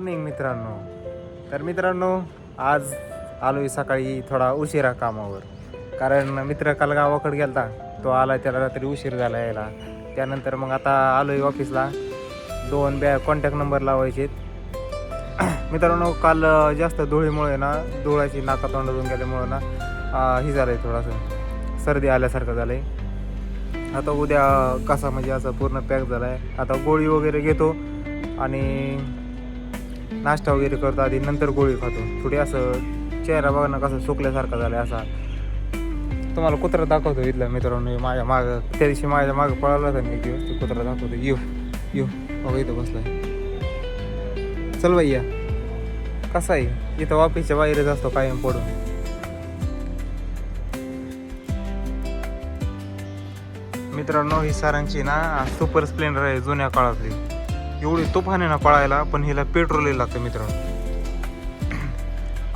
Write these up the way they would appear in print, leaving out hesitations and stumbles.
Morning मित्रांनो. तर मित्रांनो, आज आलोय सकाळी थोडा उशिरा कामावर, कारण मित्र काल गावाकडे गेलता. तो आला, त्याला रात्री उशीर झाला यायला. त्यानंतर मग आता आलोय ऑफिसला. 2 कॉन्टॅक्ट नंबर लावायचे मित्रांनो. काल जास्त धुळीमुळे ना, धुळाची नाका तोंडातून गेल्यामुळं ना ही झालं आहे, थोडंसं सर्दी आल्यासारखं झालं आहे. आता उद्या कसा म्हणजे असं पूर्ण पॅक झाला आहे. आता गोळी वगैरे घेतो आणि नाश्ता वगैरे करतो आधी, नंतर गोळी खातो. थोडी असं चेहरा बघा ना कसं सुकल्यासारखा झाला आहे. असा तुम्हाला कुत्रा दाखवतो इथला मित्रांनो. माझ्या मागं त्या दिवशी माझ्या मागं पळाला होता मी एक दिवस, ते कुत्रा दाखवतो. येऊ बघा इथं बसलाय. चल भैया, कसा आहे इथं ऑफिसच्या बाहेरच असतो कायम पडून. मित्रांनो, ही सरांची ना सुपर स्प्लेंडर आहे जुन्या काळातली. एवढी तुफान आहे ना पळायला, पण हिला पेट्रोलही लागतं मित्रांनो.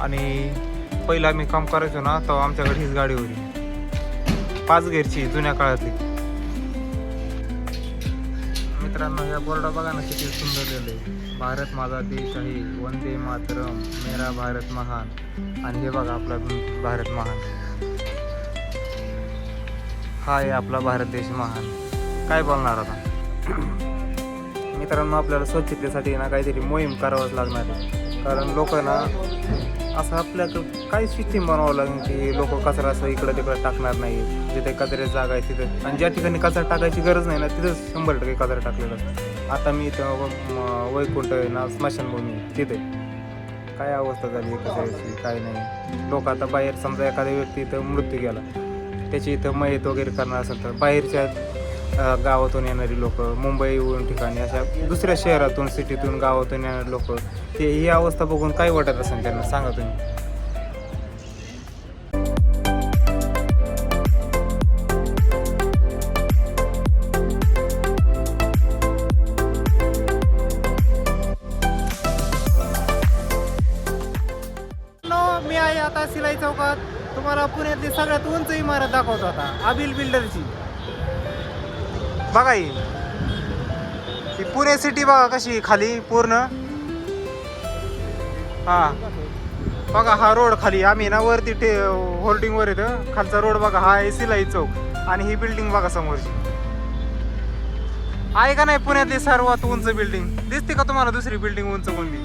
आणि पहिला आम्ही काम करायचो ना, तेव्हा आमच्याकडे हीच गाडी होती, 5 गेअरची जुन्या काळातली. मित्रांनो, या बोर्डा बघा ना किती सुंदर लिहिलं आहे. भारत माझा देश आहे, वंदे मातरम, मेरा भारत महान. आणि हे बघा आपला भारत महान, हा आहे आपला भारत देश महान. काय बोलणार आता मित्रांनो. आपल्याला स्वच्छतेसाठी ना काहीतरी मोहीम करावंच लागणार आहे, कारण लोक ना असं आपल्याकडं काही सिस्टीम बनवावं लागेल की लोक कचरा असं इकडं तिकडं टाकणार नाही. जिथे कचऱ्याची जागा आहे तिथं, आणि ज्या ठिकाणी कचरा टाकायची गरज नाही ना, तिथं 100% कचरा टाकलेला असतो. आता मी इथं वैकुंठ आहे ना, स्मशानभूमी, तिथे काय अवस्था झाली आहे कचऱ्याची, काय नाही. लोक आता बाहेर समजा एखाद्या व्यक्ती इथं मृत्यू गेला, त्याची इथं मयत वगैरे करणार असेल तर बाहेरच्या गावातून येणारी लोक, मुंबईहून ठिकाणी अशा दुसऱ्या शहरातून, सिटीतून, गावातून येणारे लोक, ते ही अवस्था बघून काय वाटत असेल त्यांना, सांगा तुम्ही. मी आहे आता सिलाई चौकात. तुम्हाला पुण्यातली सगळ्यात उंच इमारत दाखवतो आता, अबिल बिल्डरची. बघा ही पुणे सिटी बघा कशी खाली पूर्ण. हा बघा, हा रोड खाली, आम्ही ना वरती होल्डिंग वर येतं. खालचा रोड बघा, हा आहे सिलाई चौक. आणि ही बिल्डिंग बघा समोरची, आहे का नाही पुण्यातली सर्वात उंच बिल्डिंग. दिसते का तुम्हाला दुसरी बिल्डिंग उंच कोणती?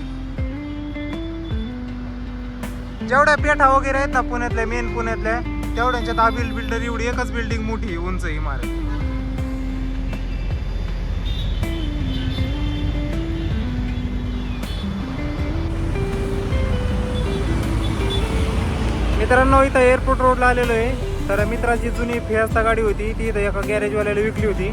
जेवढ्या पेठा वगैरे आहेत ना पुण्यातल्या, मेन पुण्यातल्या, तेवढ्यांच्यात अबिल बिल्डर एवढी एकच बिल्डिंग मोठी उंच इमारत. मित्रांनो, इथं एअरपोर्ट रोडला आलेलो आहे. तर मित्राची जुनी फियास्ता गाडी होती, ती इथं एका गॅरेजवाल्याला विकली होती.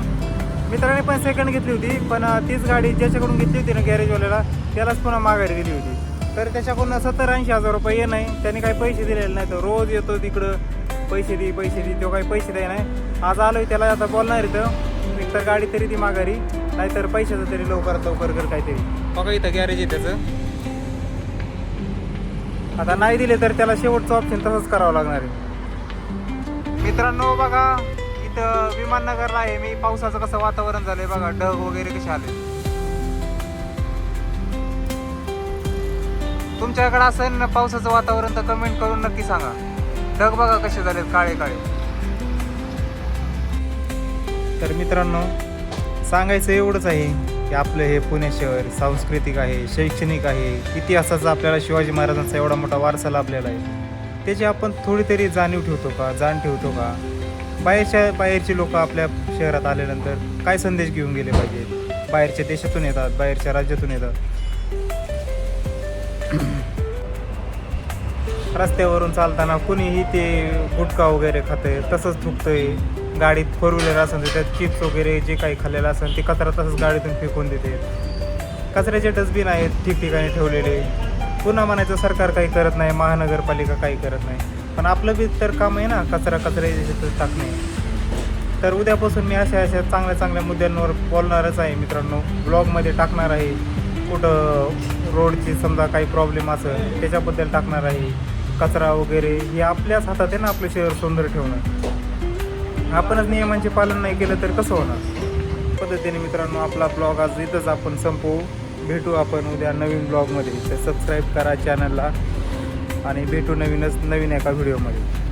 मित्राने पण सेकंड घेतली होती, पण तीच गाडी ज्याच्याकडून घेतली होती ना गॅरेजवाल्याला, त्यालाच पुन्हा माघारी दिली होती. तर त्याच्याकडून 70-80 हजार रुपये नाही, त्याने काही पैसे दिलेले नाही. तर रोज येतो तिकडं, पैसे दे, तो काही पैसे द्याय नाही. आज आलोय त्याला आता बोलणार इथं, एकतर गाडी तरी ती माघारी, नाहीतर पैशाचं तरी लवकरात लवकर कर काहीतरी. बघा इथं गॅरेज आहे त्याचं. आता नाही दिले तर त्याला शेवटचं ऑप्शन तसंच करावं लागणार आहे. मित्रांनो बघा, इथं विमाननगरला आहे मी. पावसाचं कसं वातावरण झालंय बघा, ढग वगैरे कसे आले. तुमच्याकडे असेल ना पावसाचं वातावरण तर कमेंट करून नक्की सांगा. ढग बघा कसे झाले, काळे काळे. तर मित्रांनो, सांगायचं एवढंच आहे की आपलं हे पुणे शहर सांस्कृतिक आहे, शैक्षणिक आहे. इतिहासाचा आपल्याला शिवाजी महाराजांचा एवढा मोठा वारसा लाभलेला आहे. त्याची आपण थोडी तरी जाण ठेवतो का? बाहेरचे लोक आपल्या शहरात आल्यानंतर काय संदेश घेऊन गेले पाहिजेत? बाहेरच्या देशातून येतात, बाहेरच्या राज्यातून येतात. रस्त्यावरून चालताना कुणीही ते गुटखा वगैरे खातंय, तसंच थुकतंय. गाडीत 4 व्हीलर असेल तर त्यात चिप्स वगैरे जे काही खाल्लेलं असेल ते कचरा तसंच गाडीतून फेकून देते. कचऱ्याचे डस्टबिन आहेत ठिकठिकाणी ठेवलेले. पुन्हा म्हणायचं सरकार काही करत नाही, महानगरपालिका काही करत नाही. पण आपलं बी तर काम आहे ना कचऱ्याचे टाकणे. तर उद्यापासून मी अशा चांगल्या मुद्द्यांवर बोलणारच आहे मित्रांनो. ब्लॉगमध्ये टाकणार आहे. कुठं रोडची समजा काही प्रॉब्लेम असेल त्याच्याबद्दल टाकणार आहे. कचरा वगैरे हे आपल्याच हातात आहे ना, आपलं शहर सुंदर ठेवणं. आपणच नियमांचे पालन नाही केलं तर कसं होणार? पद्धतीने मित्रांनो आपला ब्लॉग आज इथंच आपण संपवू. भेटू आपण उद्या नवीन ब्लॉगमध्ये. तर सबस्क्राईब करा चॅनलला आणि भेटू नवीन एका व्हिडिओमध्ये.